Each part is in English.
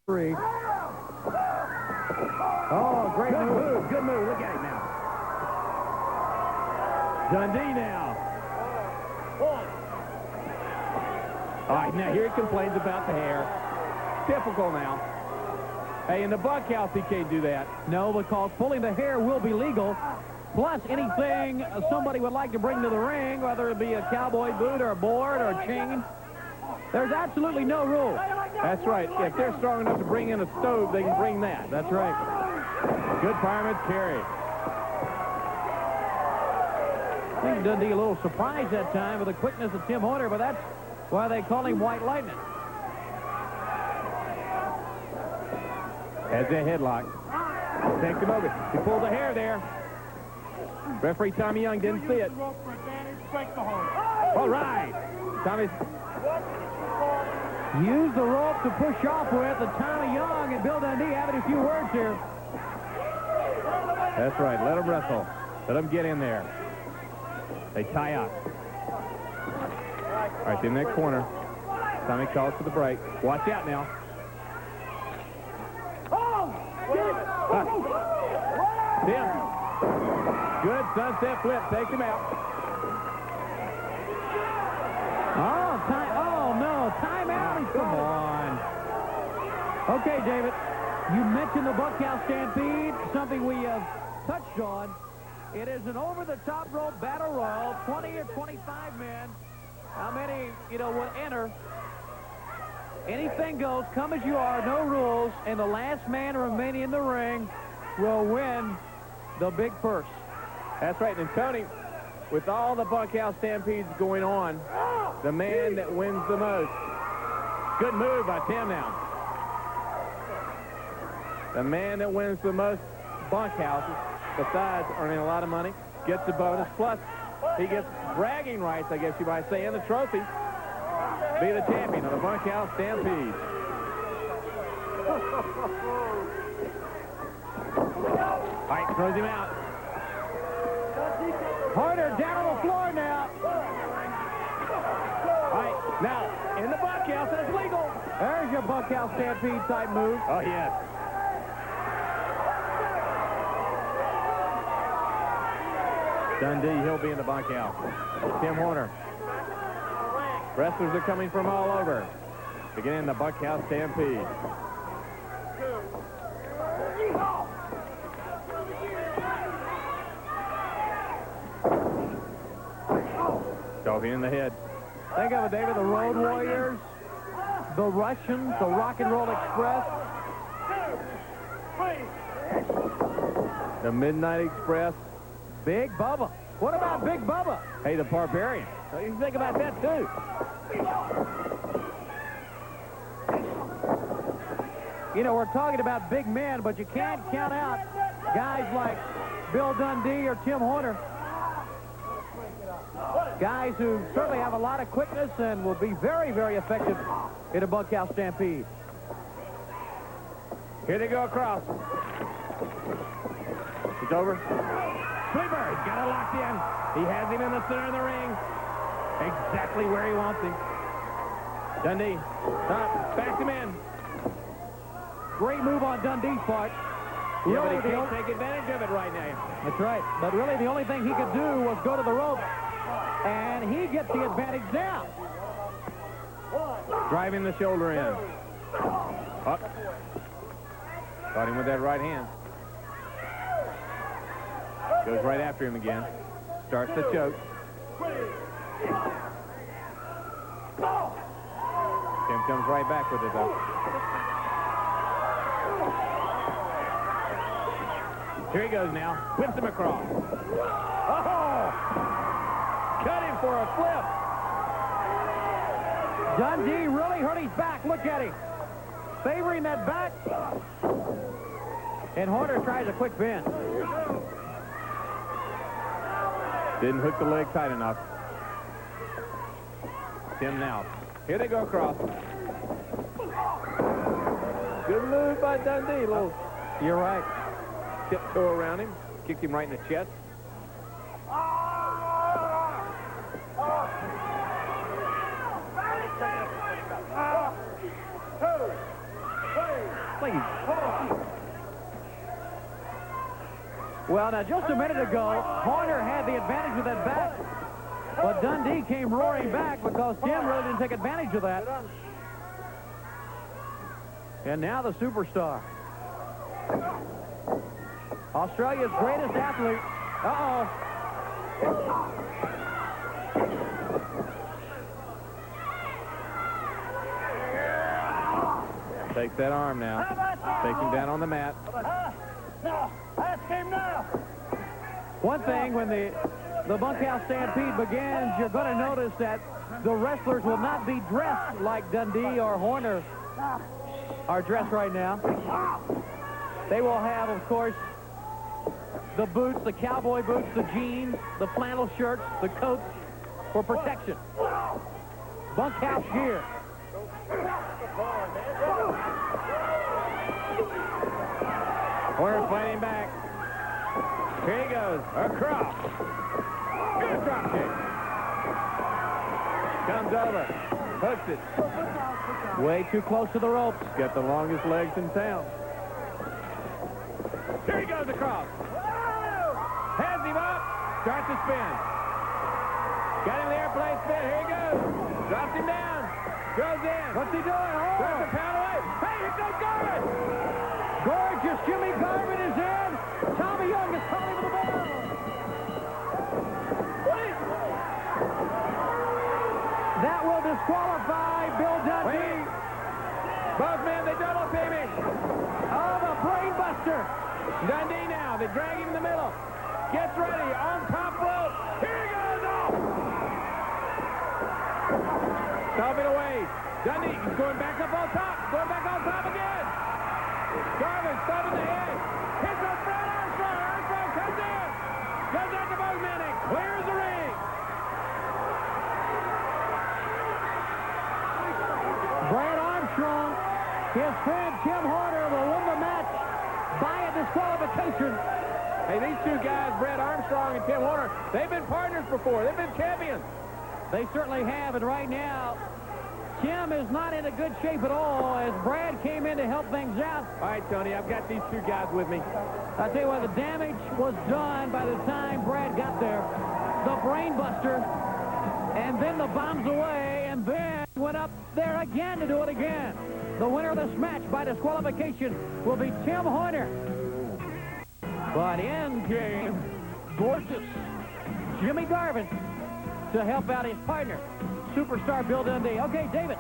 3. Oh, great move. Good move. Look at him now. Dundee now. All right, now here he complains about the hair. Typical now. Hey, in the bunkhouse, he can't do that. No, because pulling the hair will be legal. Plus, anything somebody would like to bring to the ring, whether it be a cowboy boot or a board or a chain, there's absolutely no rule. That's right. If they're strong enough to bring in a stove, they can bring that. That's right. Good fireman's carry. I think Dundee a little surprised that time with the quickness of Tim Horner, but that's why they call him White Lightning. Has a headlock. Takes him over. He pulled the hair there. Referee Tommy Young didn't see it. All right. Tommy. Use the rope to push off with. And Tommy Young and Bill Dundee having a few words here. That's right. Let them wrestle. Let them get in there. They tie up. All right, in that corner. Tommy calls for the break. Watch out now. Tim. Good sunset flip. Takes him out. Oh, no. Timeout. Come on. Okay, David. You mentioned the bunkhouse stampede, something we have touched on. It is an over-the-top rope battle royal, 20 or 25 men. How many, will enter? Anything goes, come as you are, no rules, and the last man remaining in the ring will win the big purse. That's right. And Tony, with all the bunkhouse stampedes going on, the man that wins the most. Good move by Tim now. The man that wins the most bunkhouses, besides earning a lot of money, gets a bonus. Plus, he gets bragging rights, I guess you might say, and the trophy. Be the champion of the bunkhouse stampede. All right, throws him out. Horner down on the floor now. All right, now, in the bunkhouse, and it's legal. There's your bunkhouse stampede type move. Oh, yes. Dundee, he'll be in the bunkhouse. Tim Horner. Wrestlers are coming from all over to get in the bunkhouse stampede. Dolphin in the head. Think of it, David, the Road Warriors, the Russians, the Rock and Roll Express. The Midnight Express. Big Bubba. What about Big Bubba? Hey, the Barbarian. You think about that, too. We're talking about big men, but you can't count out guys like Bill Dundee or Tim Horner. Guys who certainly have a lot of quickness and will be very, very effective in a bunkhouse stampede. Here they go across. It's over. Sleeper, he's got it locked in. He has him in the center of the ring. Exactly where he wants him. Dundee, backs him in. Great move on Dundee's part. Yeah, but he can't take advantage of it right now. That's right. But really, the only thing he could do was go to the rope. And he gets the advantage now. Driving the shoulder in. Up. Caught him with that right hand. Goes right after him again. Starts the choke. Tim comes right back with it, though. Here he goes now. Whips him across. Oh! Cut him for a flip. Dundee really hurt his back. Look at him. Favoring that back. And Horner tries a quick pin. Didn't hook the leg tight enough. Tim now. Here they go across. Good move by Dundee. Little, you're right. Tiptoe around him. Kicked him right in the chest. Please. Well, now, just a minute ago, Horner had the advantage with that bat, but Dundee came roaring back because Tim really didn't take advantage of that. And now the superstar. Australia's greatest athlete. Uh-oh. Takes that arm now. Takes him down on the mat. Now, ask him now. One thing, when the bunkhouse stampede begins, you're going to notice that the wrestlers will not be dressed like Dundee or Horner are dressed right now. They will have, of course, the boots, the cowboy boots, the jeans, the flannel shirts, the coats for protection. Bunkhouse gear. Horner fighting back. Here he goes. Across. Good drop kick. Comes over. Hooks it. Way too close to the ropes. Got the longest legs in town. Here he goes across. Has him up. Starts to spin. Got him in the airplane spin. Here he goes. Drops him down. Goes in. What's he doing? Starts to pound away. Hey, here goes Garvin. Gorgeous Jimmy Garvin is in. Tommy Young is calling for the ball. That will disqualify Bill Dundee. Wait. Both men, they double team him. Oh, the brain buster. Dundee now. They drag him in the middle. Gets ready. On top rope. Here he goes off. Stop it away. Dundee, he's going back up on top. Going back on top again. Garvin, stop in the head. Hits on Fred Armstrong. Armstrong comes in. Goes out to both men and clears the ring. Brad Armstrong, his friend Tim Horner will win the match by a disqualification. Hey, these two guys, Brad Armstrong and Tim Horner, they've been partners before. They've been champions. They certainly have, and right now, Tim is not in a good shape at all as Brad came in to help things out. All right, Tony, I've got these two guys with me. I tell you what, the damage was done by the time Brad got there. The brain buster, and then the bombs away, and then went up there again to do it again. The winner of this match by disqualification will be Tim Horner. But in came gorgeous Jimmy Garvin to help out his partner, superstar Bill Dundee. Okay, David.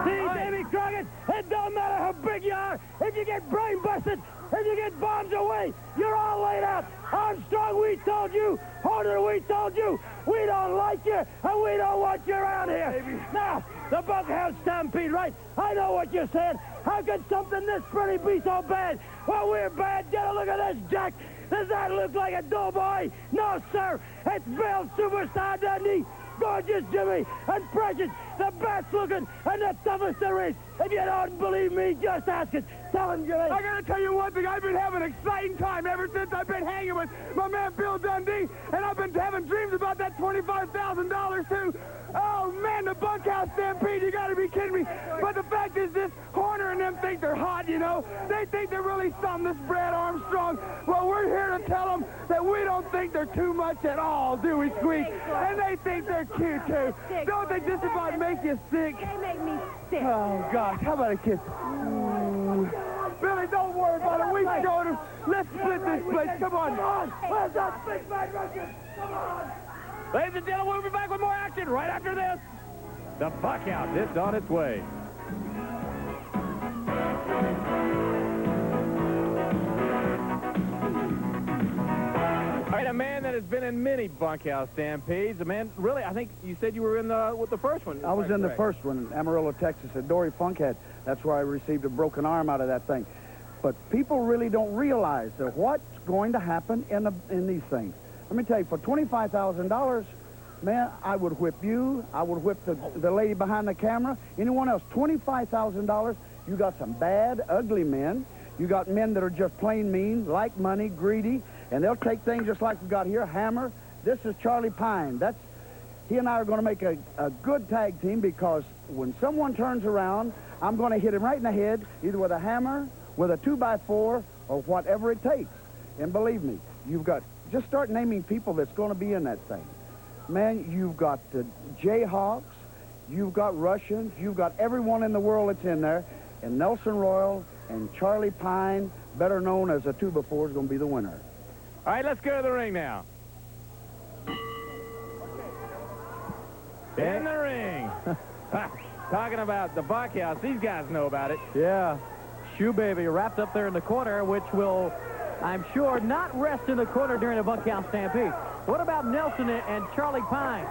See, Davy Crockett, it don't matter how big you are. If you get brain busted, if you get bombs away, you're all laid out. Armstrong, we told you. Horner, we told you. We don't like you, and we don't want you around here. Baby. Now, the bunkhouse stampede, right? I know what you're saying. How could something this pretty be so bad? Well, we're bad. Get a look at this, Jack. Does that look like a doughboy? No, sir. It's Bill Superstar Dundee. Gorgeous Jimmy and Precious, the best looking and the toughest there is. If you don't believe me, just ask it. Tell him, Jimmy. I gotta tell you one thing. I've been having an exciting time ever since I've been hanging with my man Bill Dundee, and I've been having dreams about that $25,000 too. Oh man, the bunkhouse stampede, you gotta be kidding me. But the fact is this, Horner and them think they're hot, you know. They think they're really something, this Brad Armstrong. Well, we're here to tell them that we don't think they're too much at all, do we, Squeak? And they think they're cute too. Don't they just about make you sick? They make me sick. Oh gosh, how about a kiss? Ooh. Billy, don't worry about it. We showed him. Let's split this place. Come on. Where's that big bad record? Come on. Ladies and gentlemen, we'll be back with more action right after this. The bunkhouse is on its way. All right, a man that has been in many bunkhouse stampedes. A man, really, I think you said you were in with the first one. I was in the first one in Amarillo, Texas, at Dory Funkhead. That's where I received a broken arm out of that thing. But people really don't realize that what's going to happen in these things. Let me tell you, for $25,000, man, I would whip you. I would whip the lady behind the camera. Anyone else, $25,000, you got some bad, ugly men. You got men that are just plain mean, like money, greedy, and they'll take things just like we got here, Hammer. This is Charlie Pine. He and I are going to make a good tag team because when someone turns around, I'm going to hit him right in the head, either with a hammer, with a 2x4, or whatever it takes. And believe me, you've got, just start naming people that's going to be in that thing. Man, you've got the Jayhawks, you've got Russians, you've got everyone in the world that's in there, and Nelson Royal and Charlie Pine, better known as a 2x4, is going to be the winner. All right, let's go to the ring now. In the ring. Talking about the bunkhouse, these guys know about it. Yeah. Shoe Baby wrapped up there in the corner, which will, I'm sure, not rest in the corner during a bunkhouse stampede. What about Nelson and Charlie Pine?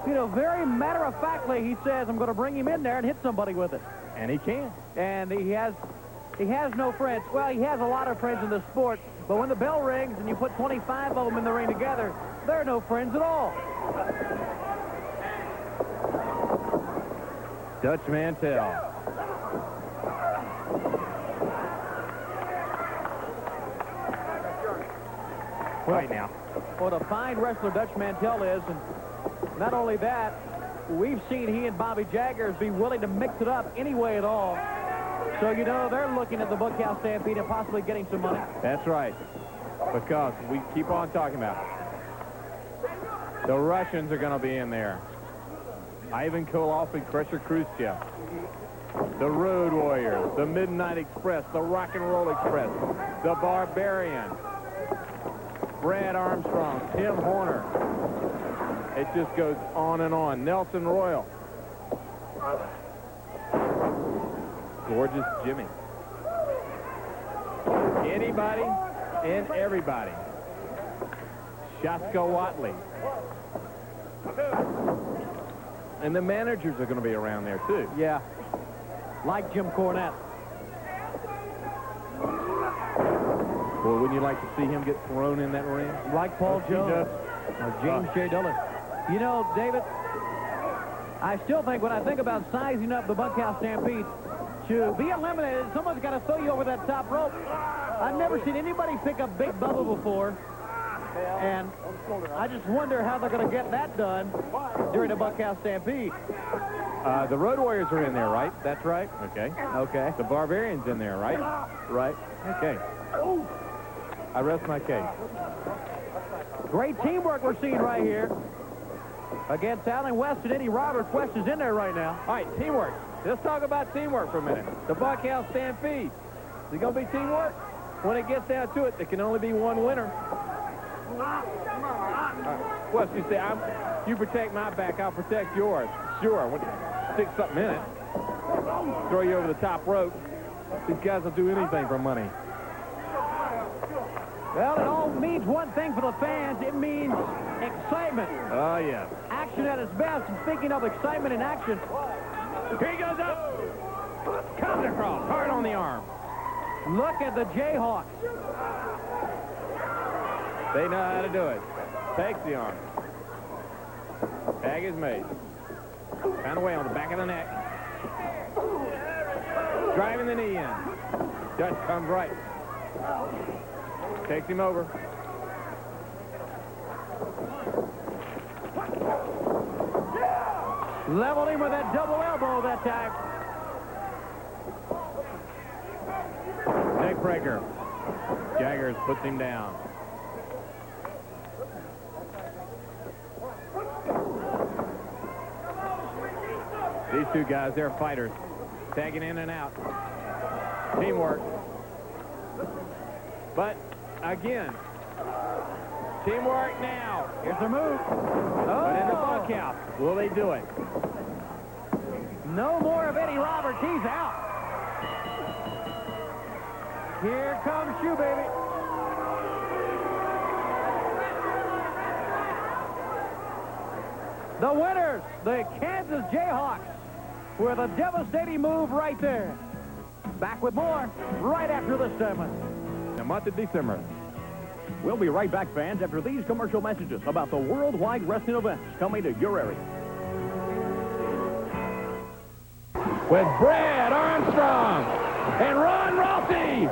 You know, very matter-of-factly, he says, I'm going to bring him in there and hit somebody with it. And he can. And he has no friends. Well, he has a lot of friends in the sport, but when the bell rings and you put 25 of them in the ring together, they're no friends at all. Dutch Mantell. Right now. What a fine wrestler Dutch Mantell is, and not only that, we've seen he and Bobby Jaggers be willing to mix it up any way at all. So, you know, they're looking at the bunkhouse stampede and possibly getting some money. That's right. Because we keep on talking about it. The Russians are going to be in there. Ivan Koloff and Crusher Khrushchev. The Road Warriors, the Midnight Express, the Rock and Roll Express, the Barbarian, Brad Armstrong, Tim Horner. It just goes on and on. Nelson Royal. Gorgeous Jimmy. Anybody and everybody. Shaska Watley. And the managers are going to be around there, too. Yeah. Like Jim Cornette. Well, wouldn't you like to see him get thrown in that ring? Like Paul Jones. Or James J. Dillon. You know, David, I still think when I think about sizing up the bunkhouse stampede, to be eliminated, someone's got to throw you over that top rope. I've never seen anybody pick up Big Bubba before. And I just wonder how they're going to get that done during the bunkhouse stampede. The Road Warriors are in there, right? That's right. Okay. Okay. The Barbarian's in there, right? Right. Okay. I rest my case. Great teamwork we're seeing right here against Alan West and Eddie Roberts. West is in there right now. All right, teamwork. Let's talk about teamwork for a minute. The bunkhouse stampede. Is it going to be teamwork? When it gets down to it, there can only be one winner. West, you say, you protect my back, I'll protect yours. Sure. Stick something in it. Throw you over the top rope. These guys will do anything for money. Well, it all means one thing for the fans. It means excitement. Oh, yes. Action at its best. And speaking of excitement and action, Here he goes up. Comes across. Hard on the arm. look at the Jayhawks. They know how to do it. Takes the arm. Tag is made. Found away on the back of the neck. Driving the knee in. Dutch comes right. Takes him over. Leveled him with that double elbow that time. Neck breaker. Jaggers puts him down. These two guys, they're fighters. Tagging in and out. Teamwork. But, again, teamwork now. Here's the move. But in the bunkhouse, will they do it? No more of Eddie Roberts. He's out. Here comes Shoe Baby. The winners, the Kansas Jayhawks, with a devastating move right there. Back with more right after this segment. The month of December. We'll be right back, fans, after these commercial messages about the worldwide wrestling events coming to your area. With Brad Armstrong and Ron Rossi.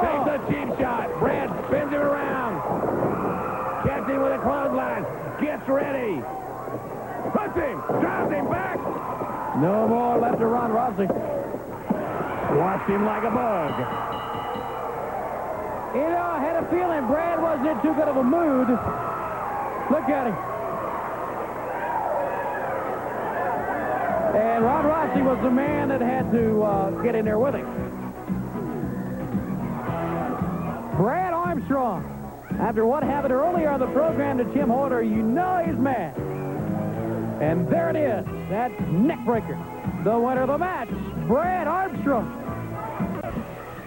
Takes a cheap shot. Brad spins him around. Gets him with a clothesline. Gets ready. Puts him. Drives him back. No more left to Ron Rossi. Watched him like a bug. You know, I had a feeling Brad wasn't in too good of a mood. Look at him. And Ron Rossi was the man that had to get in there with him. Brad Armstrong, after what happened earlier on the program to Tim Horner, you know he's mad. And there it is, that neckbreaker. The winner of the match, Brad Armstrong.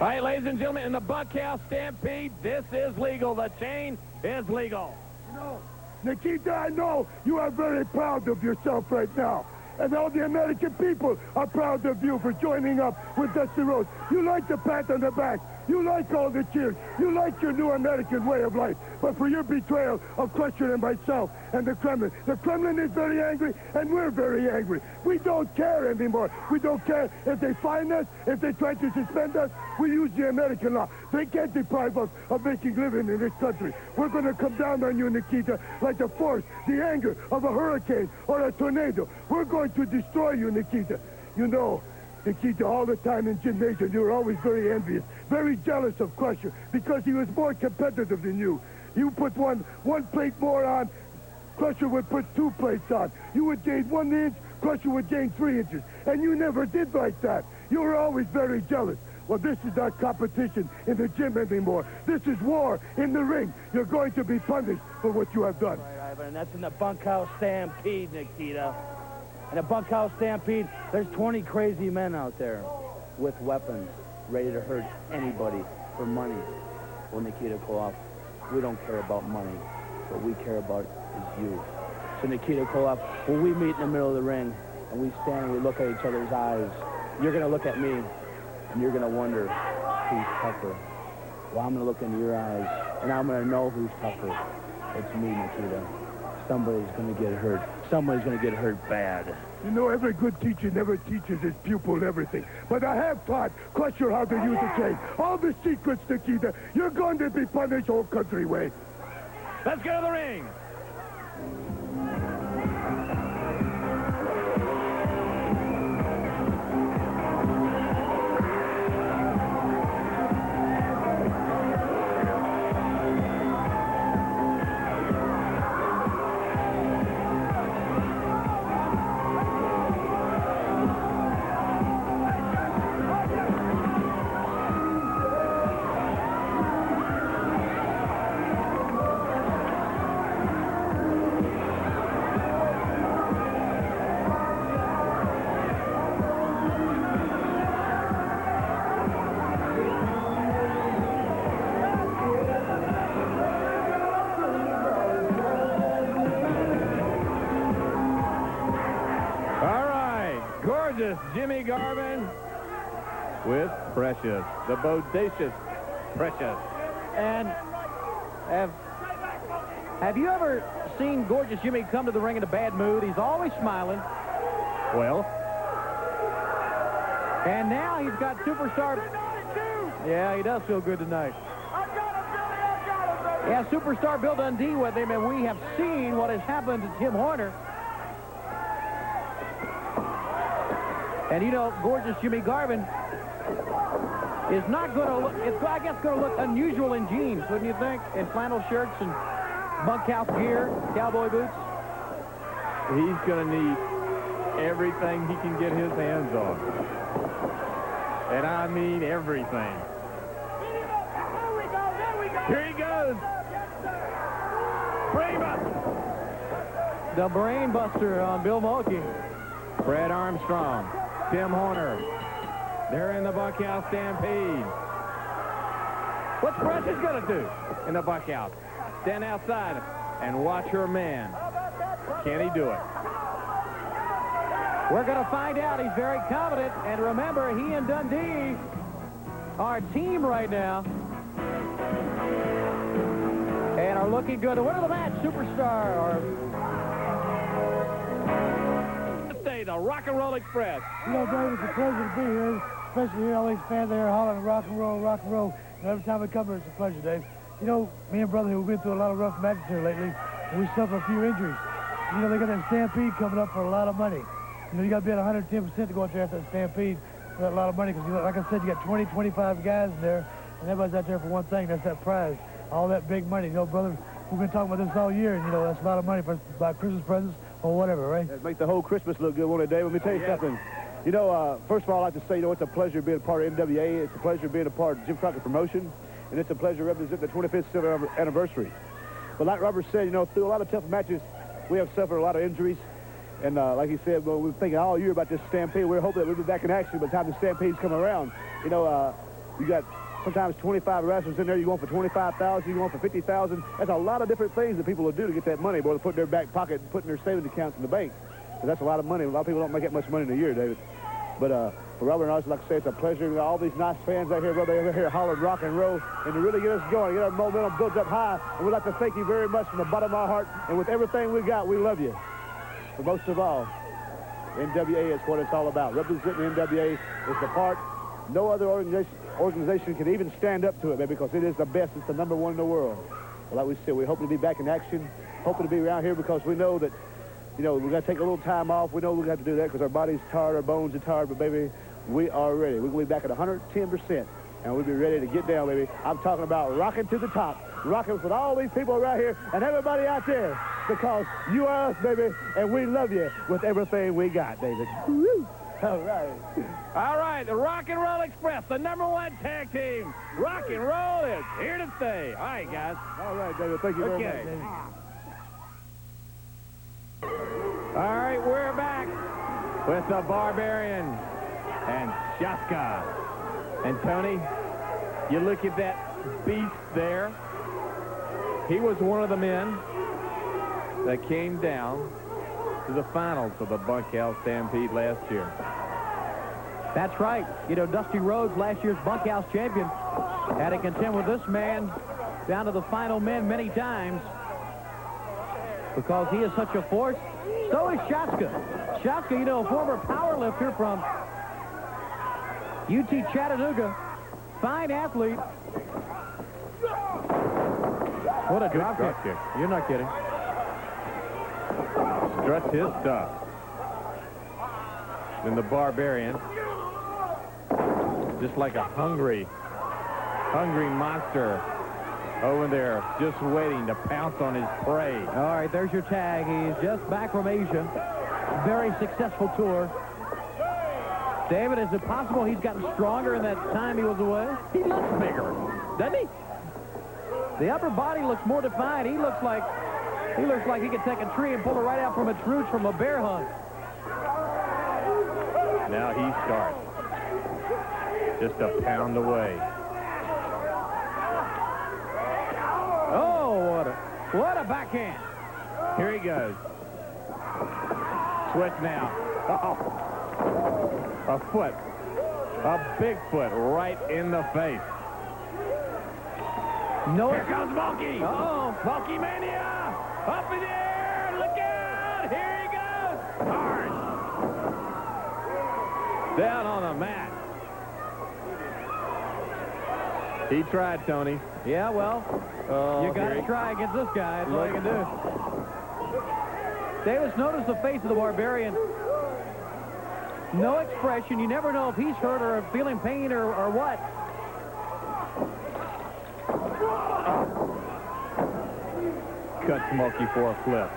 All right, ladies and gentlemen, in the Bunkhouse Stampede, this is legal. The chain is legal. No, Nikita, I know you are very proud of yourself right now. And all the American people are proud of you for joining up with Dusty Rhodes. You like the pat on the back. You like all the cheers. You like your new American way of life. But for your betrayal of Crusher and myself and the Kremlin is very angry, and we're very angry. We don't care anymore. We don't care if they fine us, if they try to suspend us. We use the American law. They can't deprive us of making living in this country. We're going to come down on you, Nikita, like the force, the anger of a hurricane or a tornado. We're going to destroy you, Nikita. You know, Nikita, all the time in gymnasium, you were always very envious, very jealous of Crusher because he was more competitive than you. You put one plate more on, Crusher would put 2 plates on. You would gain 1 inch, Crusher would gain 3 inches. And you never did like that. You were always very jealous. Well, this is not competition in the gym anymore. This is war in the ring. You're going to be punished for what you have done. Right, Ivan, and that's in the Bunkhouse Stampede, Nikita. In a Bunkhouse Stampede, there's 20 crazy men out there with weapons, ready to hurt anybody for money. Well, Nikita Koloff, we don't care about money. What we care about is you. So, Nikita Koloff, when we meet in the middle of the ring and we stand and we look at each other's eyes, you're going to look at me and you're going to wonder who's tougher. Well, I'm going to look into your eyes and I'm going to know who's tougher. It's me, Nikita. Somebody's going to get hurt. Somebody's going to get hurt bad. You know, every good teacher never teaches his pupil everything. But I have taught Crusher how to use a chain. All the secrets, Nikita. You're going to be punished whole country way. Let's go to the ring. Jimmy Garvin with Precious, the bodacious Precious. And have you ever seen Gorgeous Jimmy come to the ring in a bad mood? He's always smiling. Well. And now he's got superstar. Yeah, he does feel good tonight. Yeah, superstar Bill Dundee with him, and we have seen what has happened to Tim Horner. And, you know, Gorgeous Jimmy Garvin is not going to look, I guess, going to look unusual in jeans, wouldn't you think? In flannel shirts and bunkhouse gear, cowboy boots. He's going to need everything he can get his hands on. And I mean everything. Here he goes. Brainbuster. The brain buster on Bill Mulkey. Brad Armstrong. Tim Horner. They're in the Bunkhouse Stampede. What's Precious going to do in the bunkhouse? Stand outside and watch her man. Can he do it? We're going to find out. He's very confident. And remember, he and Dundee are a team right now. And are looking good. The winner of the match, Superstar, or the Rock and Roll Express. You know, Dave, it's a pleasure to be here, especially here, all these fans there hollering rock and roll, rock and roll. And every time I come here, it's a pleasure, Dave. You know, me and brother, we've been through a lot of rough matches here lately, and we suffered a few injuries. You know, they got that stampede coming up for a lot of money. You know, you got to be at 110% to go out there at that Stampede for that lot of money because, you know, like I said, you got 20, 25 guys in there, and everybody's out there for one thing. That's that prize. All that big money. You know, brother, we've been talking about this all year, and, you know, that's a lot of money for buy Christmas presents or whatever, right? That'd make the whole Christmas look good, won't it, Dave? Let me tell you something. You know, first of all, I'd like to say, you know, it's a pleasure being a part of NWA. It's a pleasure being a part of Jim Crockett Promotion, and it's a pleasure representing the 25th silver anniversary. But like Robert said, you know, through a lot of tough matches, we have suffered a lot of injuries. And like he said, well, we were thinking all year about this Stampede. We were hoping that we'd be back in action by the time the Stampedes come around. You know, you got sometimes 25 wrestlers in there. You go for 25,000, you go for 50,000. That's a lot of different things that people will do to get that money, boy, to put in their back pocket and put in their savings accounts in the bank. So that's a lot of money. A lot of people don't make that much money in a year, David. But for Robert and I, like I say, it's a pleasure. All these nice fans out here, brother, over here hollering rock and roll, and to really get us going, get our momentum built up high. And we'd like to thank you very much from the bottom of our heart. And with everything we got, we love you. But most of all, NWA is what it's all about. Representing NWA is the part no other organization can even stand up to it, man, because it is the best. It's the #1 in the world. Well, like we said, we hope to be back in action, hoping to be around here because we know that, you know, we've got to take a little time off. We know we got to do that because our body's tired, our bones are tired, but, baby, we are ready. We're going to be back at 110%, and we'll be ready to get down, baby. I'm talking about rocking to the top, rocking with all these people right here and everybody out there, because you are us, baby, and we love you with everything we got, David. Woo! All right. All right, the Rock and Roll Express, the #1 tag team. Rock and roll is here to stay. All right, guys. All right, David. Thank you very much. All right, we're back with the Barbarian and Shaska. And, Tony, you look at that beast there. He was one of the men that came down to the finals of the Bunkhouse Stampede last year. That's right. You know, Dusty Rhodes, last year's Bunkhouse champion, had to contend with this man down to the final men many times because he is such a force. So is Shaska. Shaska, you know, a former powerlifter from UT Chattanooga. Fine athlete. What a drop kick. You're not kidding. Struts his stuff. Then the Barbarian, just like a hungry monster over there, just waiting to pounce on his prey. All right, there's your tag. He's just back from Asia. Very successful tour. David, is it possible he's gotten stronger in that time he was away? He looks bigger, doesn't he? The upper body looks more defined. He looks like he could take a tree and pull it right out from its roots from a bear hunt. Now he starts just a pound away. Oh, what a backhand. Here he goes. Switch now. A foot. A big foot right in the face. No, here comes Monkey. Uh-oh. Monkey Mania. Up in the air. Look out. Here he goes. Hard. Down on the mat. He tried, Tony. Yeah, well, you got to try against this guy. That's all you can do. Davis, notice the face of the Barbarian. No expression. You never know if he's hurt or feeling pain or what. Cuts Smokey for a flip.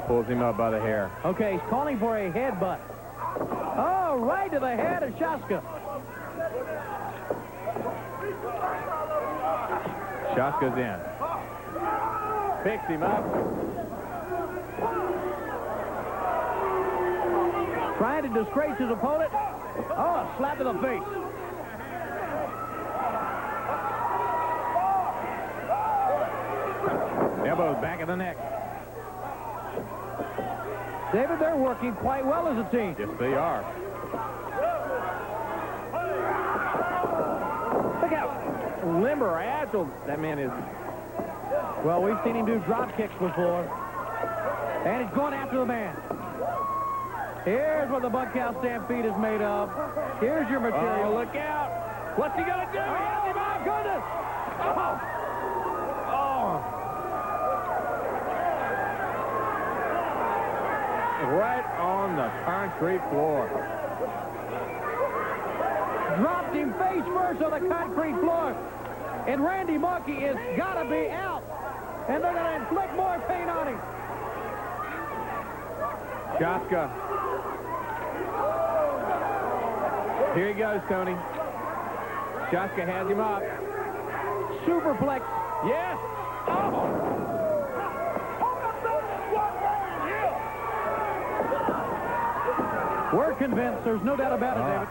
Pulls him up by the hair. Okay, he's calling for a headbutt. Oh, right to the head of Shaska. Shaska's in. Picks him up. Trying to disgrace his opponent. Oh, a slap to the face. Elbows back of the neck. David, they're working quite well as a team. Yes, they are. Look how limber, agile that man is. Well, we've seen him do drop kicks before. And he's going after the man. Here's what the Bunkhouse Stampede is made of. Here's your material. Oh, look out. What's he going to do? Oh, my goodness. Oh. Oh. right on the concrete floor. Dropped him face first on the concrete floor. And Randy Monkey has got to be out. And they're going to inflict more pain on him. Shaska. Here he goes, Tony. Shaska has him up. Superplex. Yes. Oh. We're convinced. There's no doubt about it, David.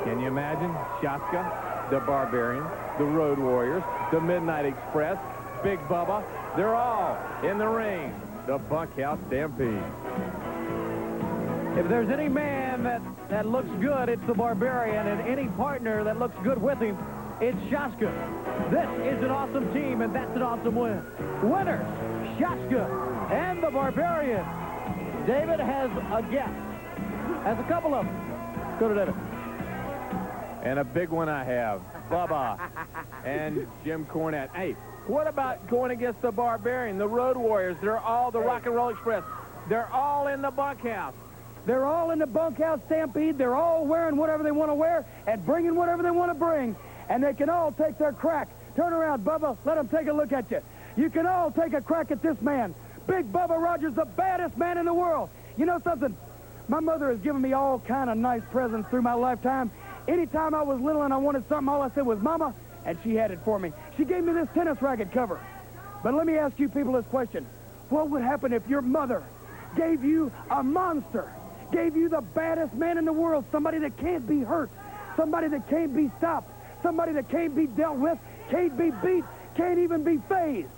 Can you imagine? Shaska, the Barbarian, the Road Warriors, the Midnight Express, Big Bubba. They're all in the ring. The Bunkhouse Stampede. If there's any man that looks good, it's the Barbarian, and any partner that looks good with him, it's Shaska. This is an awesome team, and that's an awesome win. Winners, Shaska and the Barbarian. David has a guess. Has a couple of them. Go to David. And a big one I have. Bubba and Jim Cornette. Hey, what about going against the Barbarian, the Road Warriors? They're all the Rock and Roll Express. They're all in the bunkhouse. They're all in the Bunkhouse Stampede. They're all wearing whatever they want to wear and bringing whatever they want to bring. And they can all take their crack. Turn around, Bubba. Let them take a look at you. You can all take a crack at this man. Big Bubba Rogers, the baddest man in the world. You know something? My mother has given me all kind of nice presents through my lifetime. Anytime I was little and I wanted something, all I said was, Mama, and she had it for me. She gave me this tennis racket cover. But let me ask you people this question. What would happen if your mother gave you a monster? Gave you the baddest man in the world, somebody that can't be hurt, somebody that can't be stopped, somebody that can't be dealt with, can't be beat, can't even be phased.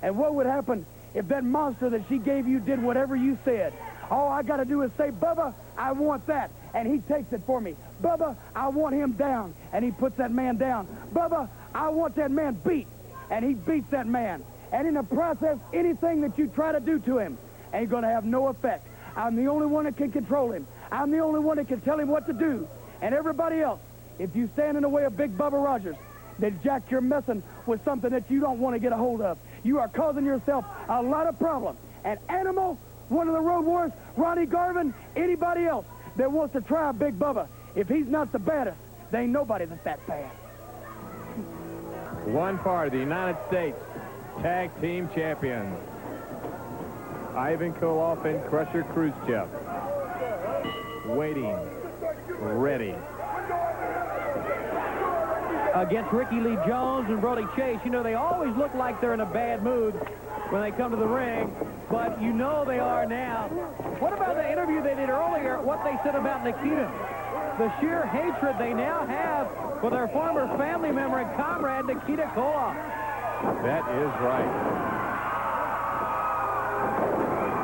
And what would happen if that monster that she gave you did whatever you said? All I got to do is say, Bubba, I want that, and he takes it for me. Bubba, I want him down, and he puts that man down. Bubba, I want that man beat, and he beats that man. And in the process, anything that you try to do to him ain't going to have no effect. I'm the only one that can control him. I'm the only one that can tell him what to do. And everybody else, if you stand in the way of Big Bubba Rogers, then, Jack, you're messing with something that you don't want to get a hold of. You are causing yourself a lot of problems. An Animal, one of the Road Warriors, Ronnie Garvin, anybody else that wants to try Big Bubba, if he's not the baddest, there ain't nobody that's that bad. One part of the United States Tag Team Champions. Ivan Koloff and Crusher Khrushchev. Waiting. Ready. Against Ricky Lee Jones and Brody Chase, you know, they always look like they're in a bad mood when they come to the ring, but you know they are now. What about the interview they did earlier, what they said about Nikita? The sheer hatred they now have for their former family member and comrade, Nikita Koloff. That is right.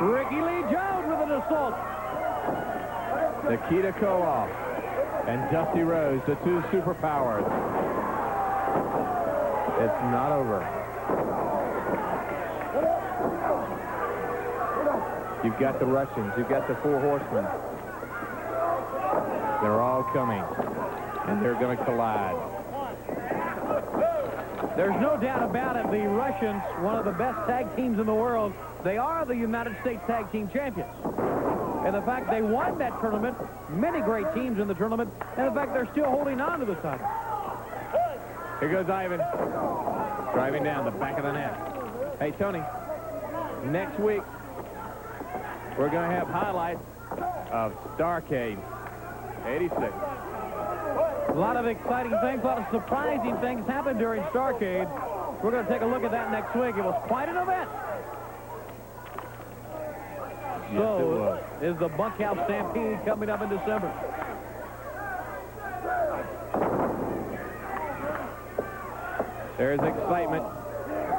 Ricky Lee Jones with an assault. Nikita Koloff and Dusty Rhodes, the two superpowers. It's not over. You've got the Russians. You've got the Four Horsemen. They're all coming, and they're going to collide. There's no doubt about it. The Russians, one of the best tag teams in the world, they are the United States Tag Team Champions. And the fact they won that tournament, many great teams in the tournament, and the fact they're still holding on to the title. Here goes Ivan, driving down the back of the net. Hey, Tony, next week, we're going to have highlights of Starrcade 86. A lot of exciting things, a lot of surprising things happened during Starrcade. We're going to take a look at that next week. It was quite an event. Yes, so, it was. is the Bunkhouse Stampede coming up in December. There's excitement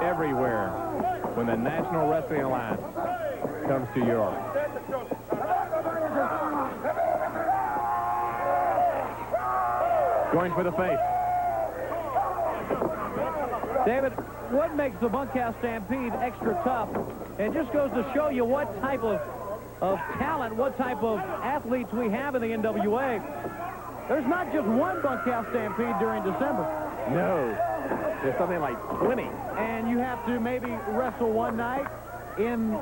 everywhere when the National Wrestling Alliance comes to Europe. Going for the face. David, what makes the Bunkhouse Stampede extra tough? It just goes to show you what type of talent, what type of athletes we have in the NWA. There's not just one Bunkhouse Stampede during December. No. There's something like 20. And you have to maybe wrestle one night in,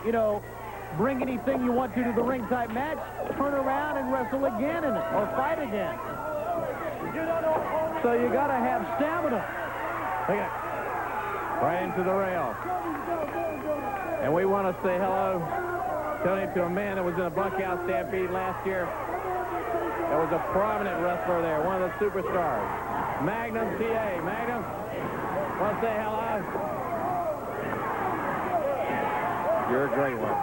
you know, bring anything you want to the ring-type match, turn around and wrestle again in it, or fight again. So you got to have stamina. Look at it. Right into the rail. And we want to say hello, Tony, to a man that was in a bunkhouse stampede last year. That was a prominent wrestler there, one of the superstars. Magnum TA. Magnum, want to say hello? You're a great one.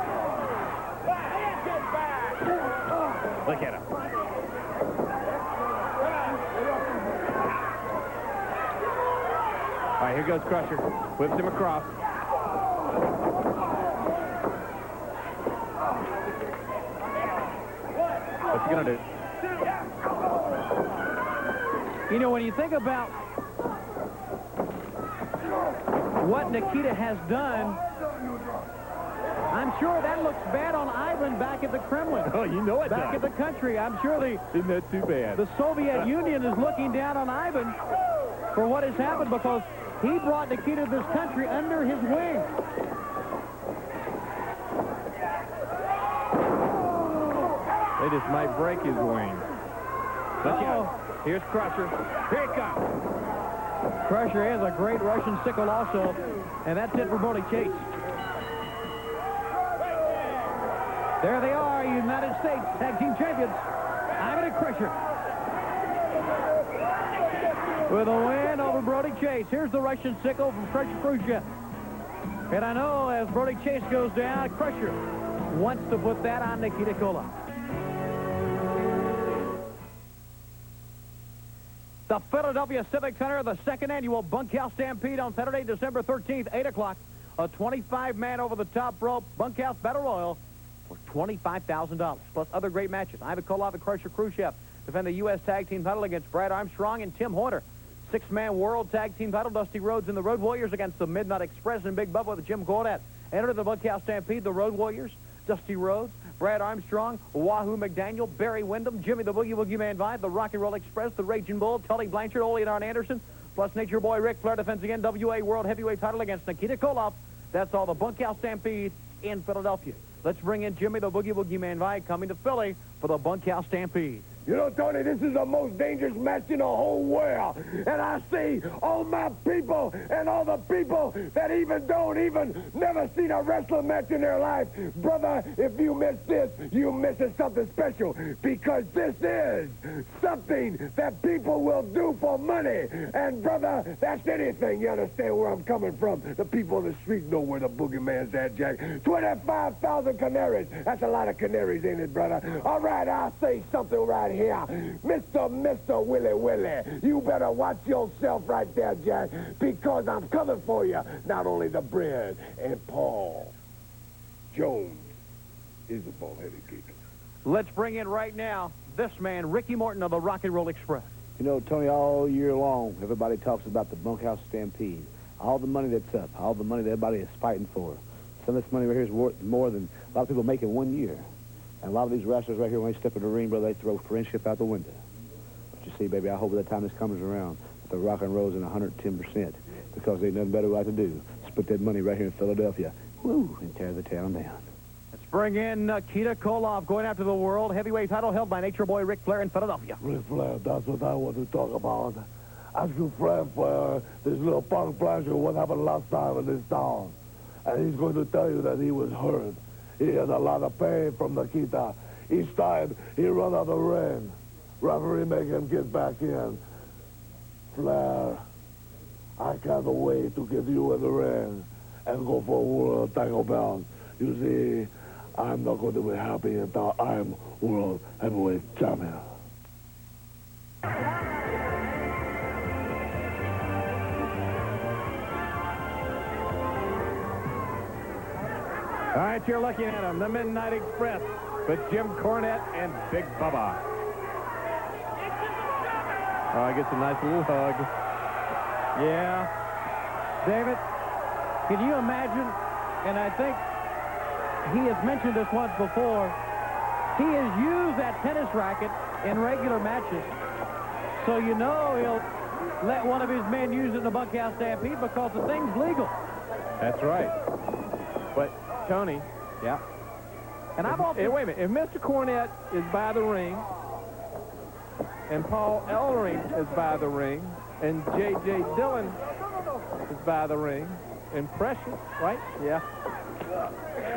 Look at him. All right, here goes Crusher. Whips him across. What's he going to do? You know, when you think about what Nikita has done, I'm sure that looks bad on Ivan back at the Kremlin. Oh, you know it Back does. at the country. I'm sure Isn't that too bad? the Soviet Union is looking down on Ivan for what has happened because he brought Nikita to this country under his wing. They just might break his wing. Look out. Here's Crusher. Here he comes. Crusher has a great Russian sickle also, and that's it for Brody Chase. There they are, United States Tag Team Champions, Ivan and Crusher. With a win over Brody Chase. Here's the Russian sickle from Crusher Khrushchev. And I know as Brody Chase goes down, Crusher wants to put that on Nikita Koloff. The Philadelphia Civic Center, the second annual Bunkhouse Stampede on Saturday, December 13th, 8 o'clock. A 25-man over-the-top rope Bunkhouse Battle Royal for $25,000, plus other great matches. Ivan Koloff and Crusher Khrushchev defend the U.S. Tag Team title against Brad Armstrong and Tim Horner. Six-man World Tag Team title, Dusty Rhodes and the Road Warriors against the Midnight Express and Big Bubba with Jim Cornette. Enter the Bunkhouse Stampede, the Road Warriors, Dusty Rhodes, Brad Armstrong, Wahoo McDaniel, Barry Windham, Jimmy the Boogie Woogie Man Vine, the Rock and Roll Express, the Raging Bull, Tully Blanchard, Ole and Arn Anderson, plus Nature Boy Ric Flair defends the NWA World Heavyweight title against Nikita Koloff. That's all the Bunkhouse Stampede in Philadelphia. Let's bring in Jimmy the Boogie Woogie Man Vine coming to Philly for the Bunkhouse Stampede. You know, Tony, this is the most dangerous match in the whole world. And I see all my people and all the people that never seen a wrestling match in their life. Brother, if you miss this, you're missing something special. Because this is something that people will do for money. And, brother, that's anything. You understand where I'm coming from. The people on the street know where the boogeyman's at, Jack. 25,000 canaries. That's a lot of canaries, ain't it, brother? All right, I'll say something right here. Mr. Willie, you better watch yourself right there, Jack, because I'm coming for you. Not only the bread and Paul Jones is a ball-headed geek. Let's bring in right now this man, Ricky Morton of the Rock and Roll Express. You know, Tony, all year long, everybody talks about the Bunkhouse Stampede. All the money that's up, all the money that everybody is fighting for. Some of this money right here is worth more than a lot of people make in 1 year. And a lot of these wrestlers right here, when they step in the ring, brother, they throw friendship out the window. But you see, baby, I hope by the time this comes around, that the Rock and Roll's in 110%, because they nothing better right to do. Split that money right here in Philadelphia. Woo, and tear the town down. Let's bring in Nikita Koloff going after the World Heavyweight title held by Nature Boy Ric Flair in Philadelphia. Ric Flair, that's what I want to talk about. Ask your friend for this little punk Blanchard what happened last time in this town. And he's going to tell you that he was hurt. He had a lot of pain from Nikita. Each time he run out of the ring, referee make him get back in. Flair, I can't wait to get you in the ring and go for a world title belt. You see, I'm not going to be happy until I'm world heavyweight champion. All right, you're looking at him, the Midnight Express with Jim Cornette and Big Bubba. Oh, he gets a nice little hug. Yeah. David, can you imagine, and I think he has mentioned this once before, he has used that tennis racket in regular matches. So you know he'll let one of his men use it in the Bunkhouse Stampede because the thing's legal. That's right. But, Tony, yeah, And I've often... Wait a minute. If Mr. Cornette is by the ring, and Paul Ellering is by the ring, and J.J. Dillon is by the ring, and Precious, right? Yeah.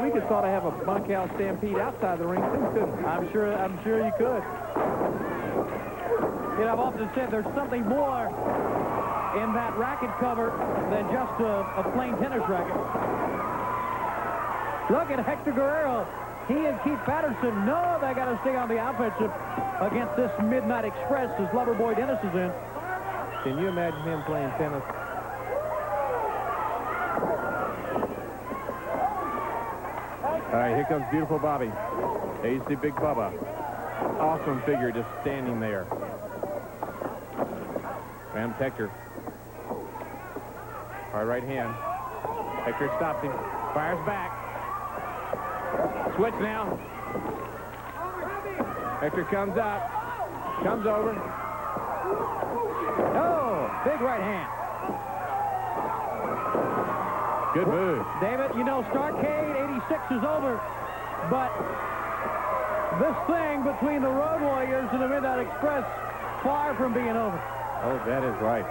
We could sort of have a bunkhouse stampede outside the ring, too, couldn't we? I'm sure you could. You know, I've often said there's something more in that racket cover than just a plain tennis racket. Look at Hector Guerrero. He and Keith Patterson know they got to stay on the offensive against this Midnight Express as Loverboy Dennis is in. Can you imagine him playing tennis? All right, here comes beautiful Bobby. There you see Big Bubba. Awesome figure just standing there. Rams Hector. All right hand. Hector stops him. Fires back. Switch now. Hector comes up. Comes over. Oh, big right hand. Good move. David, you know, Starrcade 86 is over, but this thing between the Road Warriors and the Midnight Express, far from being over. Oh, that is right.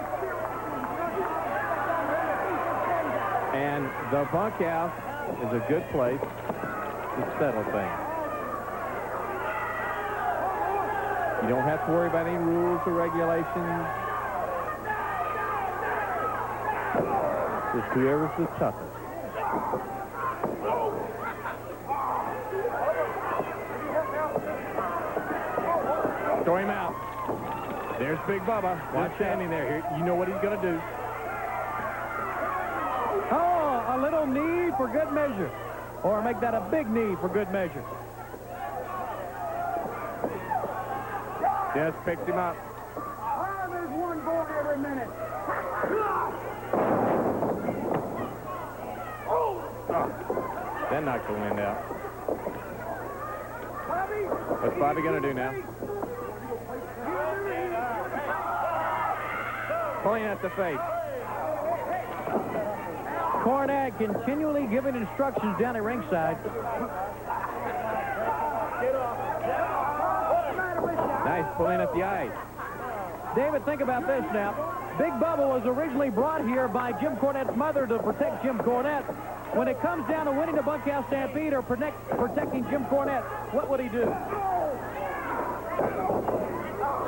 And the bunkhouse is a good place to settle things. You don't have to worry about any rules or regulations. Just whoever's the toughest. Throw him out. There's Big Bubba. Watch standing there. Here, you know what he's going to do. Oh, a little knee for good measure. Or make that a big knee for good measure. Just picked him up. There's one going every minute. That knocked the wind out. What's Bobby going to do now? Pulling at the face. Cornette continually giving instructions down at ringside. Nice pulling at the eyes. David, think about this now. Big Bubba was originally brought here by Jim Cornette's mother to protect Jim Cornette. When it comes down to winning the bunkhouse stampede or protecting Jim Cornette, what would he do?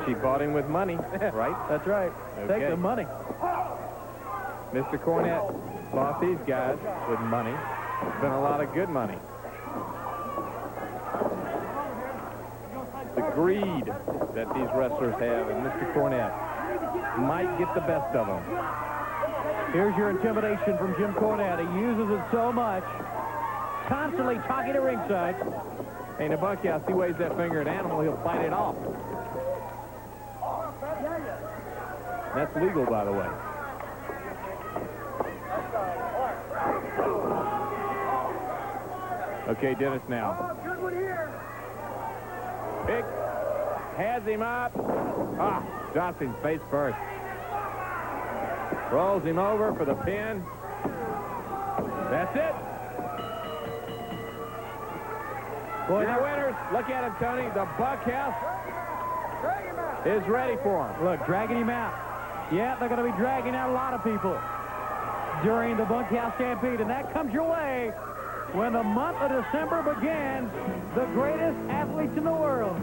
She bought him with money, right? That's right. Okay. Take the money. Mr. Cornette bought these guys with money. Spent a lot of good money. The greed that these wrestlers have, and Mr. Cornette might get the best of them. Here's your intimidation from Jim Cornette. He uses it so much. Constantly talking to ringside. Hey, in a bunkhouse, he waves that finger at an animal, he'll fight it off. That's legal, by the way. Okay, Dennis now. Pick. Has him up. Ah, Johnson face first. Rolls him over for the pin. That's it. Boy, Your winners, look at him, Tony. The bunkhouse is ready for him. look, dragging him out. Yeah, they're going to be dragging out a lot of people during the bunkhouse stampede, and that comes your way when the month of December begins. The greatest athletes in the world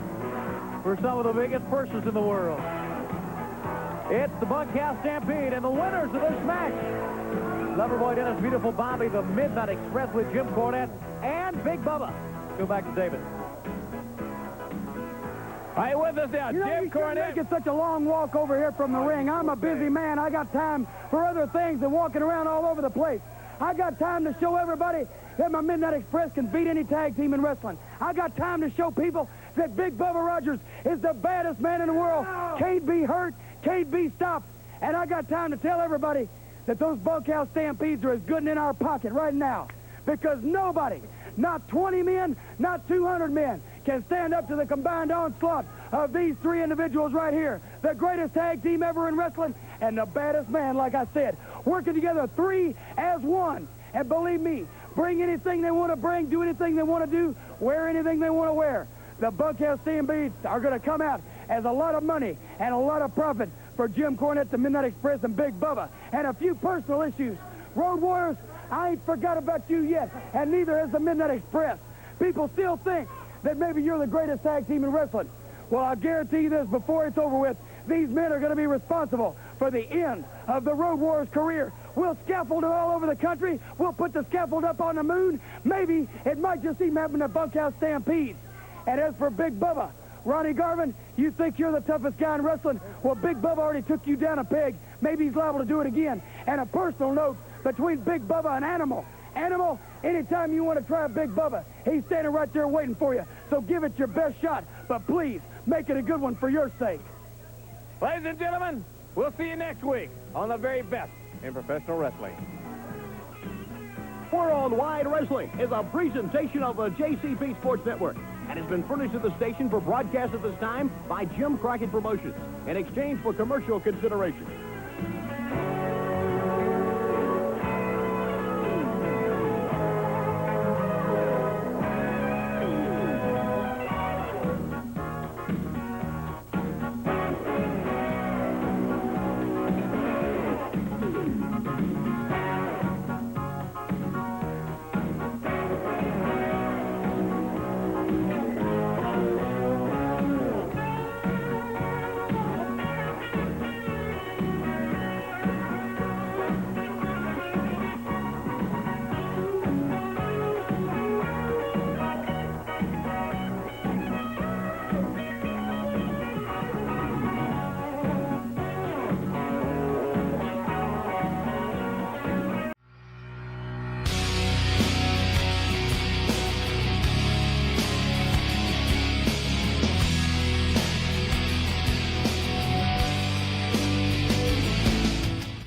for some of the biggest purses in the world. It's the bunkhouse stampede, and the winners of this match, Loverboy Dennis, Beautiful Bobby, the Midnight Express with Jim Cornette, and Big Bubba. Go back to David. All right, with us now, You know, Jim you shouldn't Cornette. make it such a long walk over here from the ring. I'm a busy man. I got time for other things than walking around all over the place. I got time to show everybody that my Midnight Express can beat any tag team in wrestling. I got time to show people that Big Bubba Rogers is the baddest man in the world. Can't be hurt, can't be stopped. And I got time to tell everybody that those bunkhouse stampedes are as good in our pocket right now. Because nobody, not 20 men, not 200 men, can stand up to the combined onslaught of these three individuals right here. The greatest tag team ever in wrestling and the baddest man, like I said. Working together, three as one. And believe me, bring anything they want to bring, do anything they want to do, wear anything they want to wear. The bunkhouse Stampedes are going to come out as a lot of money and a lot of profit for Jim Cornette, the Midnight Express, and Big Bubba, and a few personal issues. Road Warriors, I ain't forgot about you yet, and neither has the Midnight Express. People still think that maybe you're the greatest tag team in wrestling. Well, I'll guarantee you this, before it's over with, these men are going to be responsible for the end of the Road Warriors' career. We'll scaffold it all over the country. We'll put the scaffold up on the moon. Maybe it might just even happen at Bunkhouse Stampedes. And as for Big Bubba, Ronnie Garvin, you think you're the toughest guy in wrestling? Well, Big Bubba already took you down a peg. Maybe he's liable to do it again. And a personal note between Big Bubba and Animal. Animal, anytime you want to try a Big Bubba, he's standing right there waiting for you. So give it your best shot. But please, make it a good one for your sake. Ladies and gentlemen, we'll see you next week on the very best in professional wrestling. Worldwide Wrestling is a presentation of the JCP Sports Network and has been furnished to the station for broadcast at this time by Jim Crockett Promotions in exchange for commercial consideration.